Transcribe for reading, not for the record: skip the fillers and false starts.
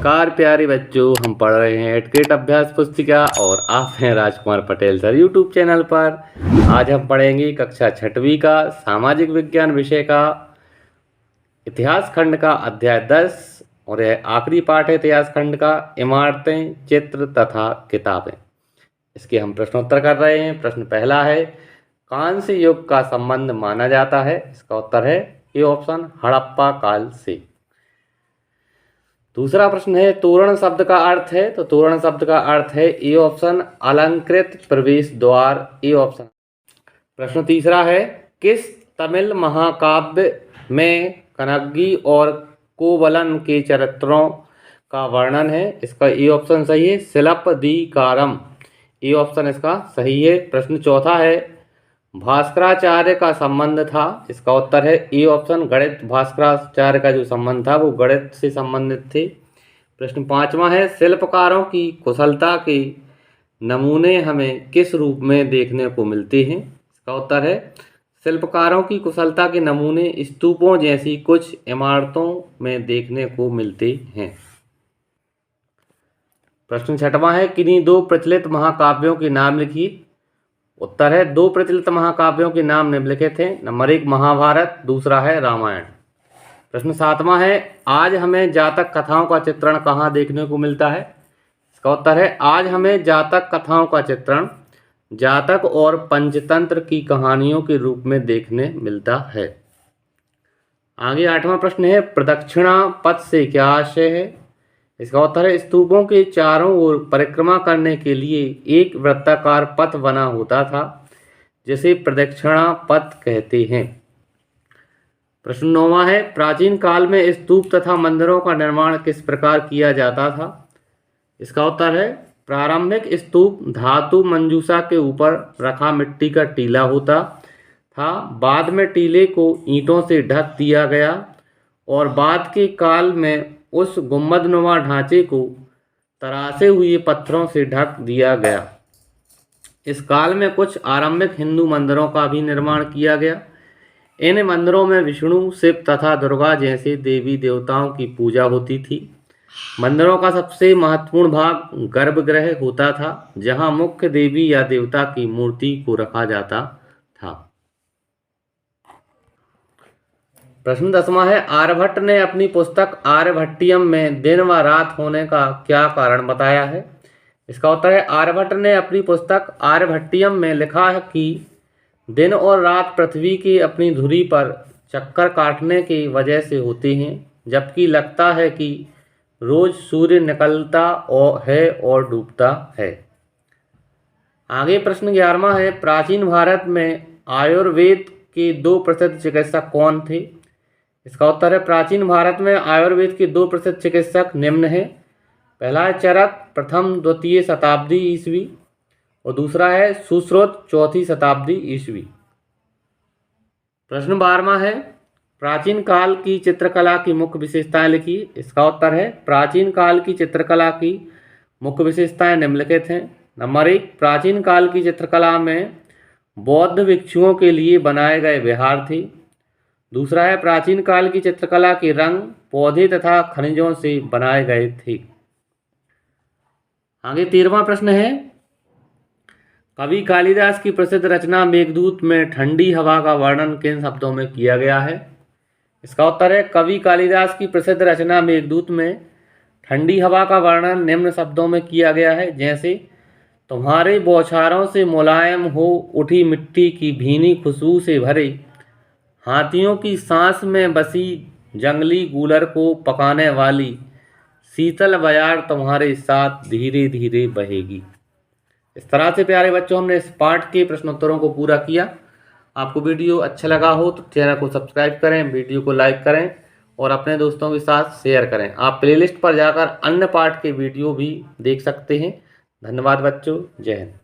नमस्कार प्यारे बच्चों, हम पढ़ रहे हैं एटकेट अभ्यास पुस्तिका और आप हैं Rajkumar Patel sir YouTube channel पर। आज हम पढ़ेंगे कक्षा 6वीं का सामाजिक विज्ञान विषय का इतिहास खंड का अध्याय 10 और यह आखिरी पाठ है इतिहास खंड का इमारतें, चित्र तथा किताबें। इसके हम प्रश्नोत्तर कर रहे हैं। प्रश्न पहला है, कांस्य युग का संबंध माना जाता है। इसका उत्तर है ए ऑप्शन, हड़प्पा काल से। दूसरा प्रश्न है, तोरण शब्द का अर्थ है। तो तोरण शब्द का अर्थ है ए ऑप्शन, अलंकृत प्रवेश द्वार, ए ऑप्शन। प्रश्न तीसरा है, किस तमिल महाकाव्य में कनग्गी और कोवलन के चरित्रों का वर्णन है। इसका ए ऑप्शन सही है, शिलप्पदीकारम, ए ऑप्शन इसका सही है। प्रश्न चौथा है, भास्कराचार्य का संबंध था। इसका उत्तर है ए ऑप्शन, गणित। भास्कराचार्य का जो संबंध था वो गणित से संबंधित थे। प्रश्न पांचवा है, शिल्पकारों की कुशलता के नमूने हमें किस रूप में देखने को मिलते हैं। इसका उत्तर है, शिल्पकारों की कुशलता के नमूने स्तूपों जैसी कुछ इमारतों में देखने को मिलते हैं। प्रश्न छठवां है, किन्हीं दो प्रचलित महाकाव्यों के नाम लिखिए। उत्तर है, दो प्रचलित महाकाव्यों के नाम निम्नलिखित हैं। नंबर 1 महाभारत, दूसरा है रामायण। प्रश्न सातवां है, आज हमें जातक कथाओं का चित्रण कहाँ देखने को मिलता है। इसका उत्तर है, आज हमें जातक कथाओं का चित्रण जातक और पंचतंत्र की कहानियों के रूप में देखने मिलता है। आगे 8वां प्रश्न है, प्रदक्षिणा पथ से क्या आशय है। इसका उत्तर है, स्तूपों के चारों ओर परिक्रमा करने के लिए एक वृत्ताकार पथ बना होता था जिसे प्रदक्षिणा पथ कहते हैं। प्रश्न 9वां है, प्राचीन काल में स्तूप तथा मंदिरों का निर्माण किस प्रकार किया जाता था। इसका उत्तर है, प्रारंभिक स्तूप धातु मंजूषा के ऊपर रखा मिट्टी का टीला होता था। बाद में टीले को ईंटों से ढक दिया गया और बाद के काल में उस गुंबदनुमा ढांचे को तरासे हुए पत्थरों से ढक दिया गया। इस काल में कुछ आरंभिक हिंदू मंदिरों का भी निर्माण किया गया। इन मंदिरों में विष्णु, शिव तथा दुर्गा जैसे देवी देवताओं की पूजा होती थी। मंदिरों का सबसे महत्वपूर्ण भाग गर्भगृह होता था, जहां मुख्य देवी या देवता की मूर्ति को रखा जाता था। प्रश्न 10वां है, आर्यभट्ट ने अपनी पुस्तक आर्यभट्टियम में दिन व रात होने का क्या कारण बताया है। इसका उत्तर है, आर्यभट्ट ने अपनी पुस्तक आर्यभट्टियम में लिखा है कि दिन और रात पृथ्वी की अपनी धुरी पर चक्कर काटने की वजह से होते हैं, जबकि लगता है कि रोज सूर्य निकलता है और डूबता है। आगे प्रश्न 11वां है, प्राचीन भारत में आयुर्वेद के दो प्रसिद्ध चिकित्सक कौन थे। इसका उत्तर है, प्राचीन भारत में आयुर्वेद के दो प्रसिद्ध चिकित्सक निम्न हैं। पहला है चरक, प्रथम द्वितीय शताब्दी ईस्वी, और दूसरा है सुश्रुत, चौथी शताब्दी ईस्वी। प्रश्न 12वां है, प्राचीन काल की चित्रकला की मुख्य विशेषताएं लिखिए। इसका उत्तर है, प्राचीन काल की चित्रकला की मुख्य विशेषताएं निम्नलिखित हैं। नंबर 1, प्राचीन काल की चित्रकला में बौद्ध भिक्षुओं के लिए बनाए गए विहार थे। दूसरा है, प्राचीन काल की चित्रकला के रंग पौधे तथा खनिजों से बनाए गए थे। आगे 13वां प्रश्न है, कवि कालिदास की प्रसिद्ध रचना मेघदूत में ठंडी हवा का वर्णन किन शब्दों में किया गया है। इसका उत्तर है, कवि कालिदास की प्रसिद्ध रचना मेघदूत में ठंडी हवा का वर्णन निम्न शब्दों में किया गया है, जैसे तुम्हारे बौछारों से मुलायम हो उठी मिट्टी की भीनी खुशबू से भरे हाथियों की सांस में बसी जंगली गूलर को पकाने वाली शीतल बयार तुम्हारे साथ धीरे धीरे बहेगी। इस तरह से प्यारे बच्चों हमने इस पाठ के प्रश्नोत्तरों को पूरा किया। आपको वीडियो अच्छा लगा हो तो चैनल को सब्सक्राइब करें, वीडियो को लाइक करें और अपने दोस्तों के साथ शेयर करें। आप प्लेलिस्ट पर जाकर अन्य पाठ के वीडियो भी देख सकते हैं। धन्यवाद बच्चों, जय हिंद।